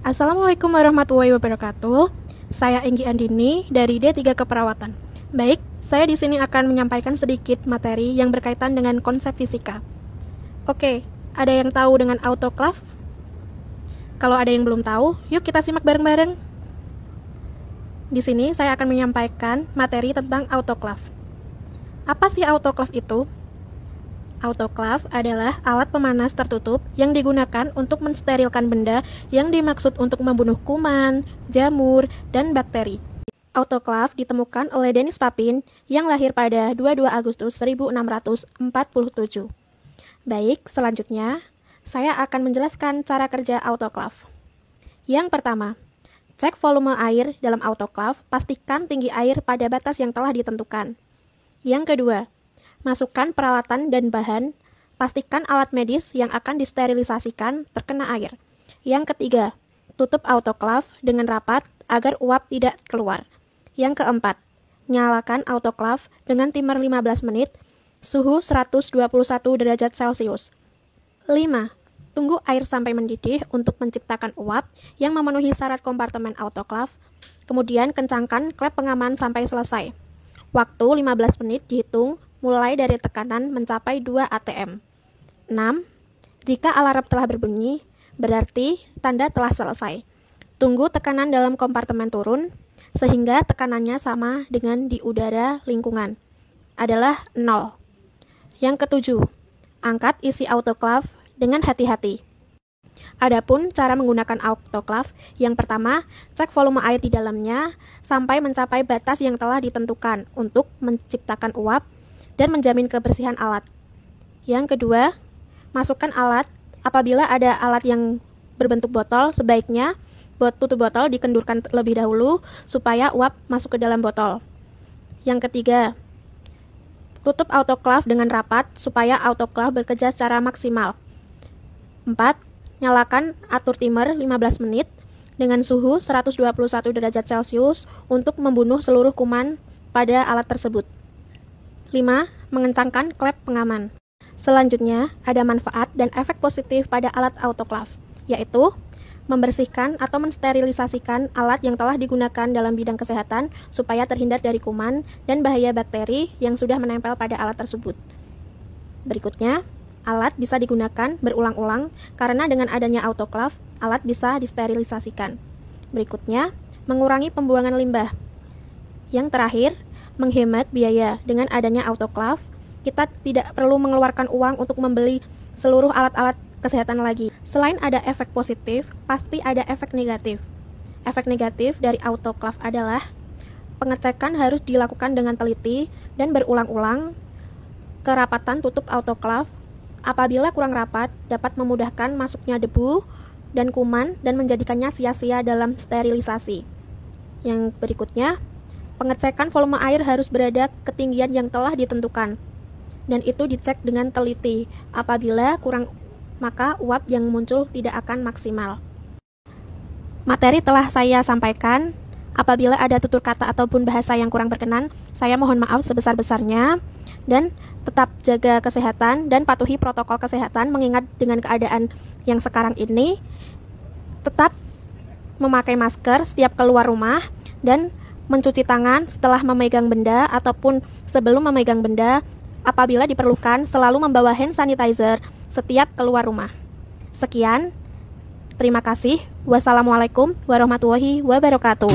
Assalamualaikum warahmatullahi wabarakatuh. Saya Enggi Andini dari D3 Keperawatan. Baik, saya di sini akan menyampaikan sedikit materi yang berkaitan dengan konsep fisika. Oke, ada yang tahu dengan autoclave? Kalau ada yang belum tahu, yuk kita simak bareng-bareng. Di sini saya akan menyampaikan materi tentang autoclave. Apa sih autoclave itu? Autoclave adalah alat pemanas tertutup yang digunakan untuk mensterilkan benda yang dimaksud untuk membunuh kuman, jamur, dan bakteri. Autoclave ditemukan oleh Denis Papin yang lahir pada 22 Agustus 1647. Baik, selanjutnya saya akan menjelaskan cara kerja autoclave. Yang pertama, cek volume air dalam autoclave, pastikan tinggi air pada batas yang telah ditentukan. Yang kedua, masukkan peralatan dan bahan, pastikan alat medis yang akan disterilisasikan terkena air. Yang ketiga, tutup autoclave dengan rapat agar uap tidak keluar. Yang keempat, nyalakan autoclave dengan timer 15 menit, suhu 121 derajat Celcius. 5. Tunggu air sampai mendidih untuk menciptakan uap yang memenuhi syarat kompartemen autoclave. Kemudian kencangkan klep pengaman sampai selesai. Waktu 15 menit dihitung mulai dari tekanan mencapai 2 atm. 6. Jika alarm telah berbunyi, berarti tanda telah selesai. Tunggu tekanan dalam kompartemen turun, sehingga tekanannya sama dengan di udara lingkungan, adalah 0. Yang ketujuh, angkat isi autoclave dengan hati-hati. Adapun cara menggunakan autoclave, yang pertama, cek volume air di dalamnya sampai mencapai batas yang telah ditentukan untuk menciptakan uap dan menjamin kebersihan alat. Yang kedua, masukkan alat. Apabila ada alat yang berbentuk botol, sebaiknya tutup botol dikendurkan lebih dahulu supaya uap masuk ke dalam botol. Yang ketiga, tutup autoclave dengan rapat supaya autoclave bekerja secara maksimal. 4. Nyalakan atur timer 15 menit dengan suhu 121 derajat Celcius untuk membunuh seluruh kuman pada alat tersebut. 5. Mengencangkan klep pengaman. Selanjutnya, ada manfaat dan efek positif pada alat autoclave, yaitu membersihkan atau mensterilisasikan alat yang telah digunakan dalam bidang kesehatan supaya terhindar dari kuman dan bahaya bakteri yang sudah menempel pada alat tersebut. Berikutnya, alat bisa digunakan berulang-ulang karena dengan adanya autoclave, alat bisa disterilisasikan. Berikutnya, mengurangi pembuangan limbah. Yang terakhir, menghemat biaya. Dengan adanya autoclave, kita tidak perlu mengeluarkan uang untuk membeli seluruh alat-alat kesehatan lagi. Selain ada efek positif, pasti ada efek negatif. Efek negatif dari autoclave adalah pengecekan harus dilakukan dengan teliti dan berulang-ulang. Kerapatan tutup autoclave apabila kurang rapat dapat memudahkan masuknya debu dan kuman dan menjadikannya sia-sia dalam sterilisasi. Yang berikutnya, pengecekan volume air harus berada ketinggian yang telah ditentukan, dan itu dicek dengan teliti. Apabila kurang, maka uap yang muncul tidak akan maksimal. Materi telah saya sampaikan. Apabila ada tutur kata ataupun bahasa yang kurang berkenan, saya mohon maaf sebesar-besarnya. Dan tetap jaga kesehatan dan patuhi protokol kesehatan mengingat dengan keadaan yang sekarang ini. Tetap memakai masker setiap keluar rumah dan mencuci tangan setelah memegang benda ataupun sebelum memegang benda. Apabila diperlukan, selalu membawa hand sanitizer setiap keluar rumah. Sekian, terima kasih. Wassalamualaikum warahmatullahi wabarakatuh.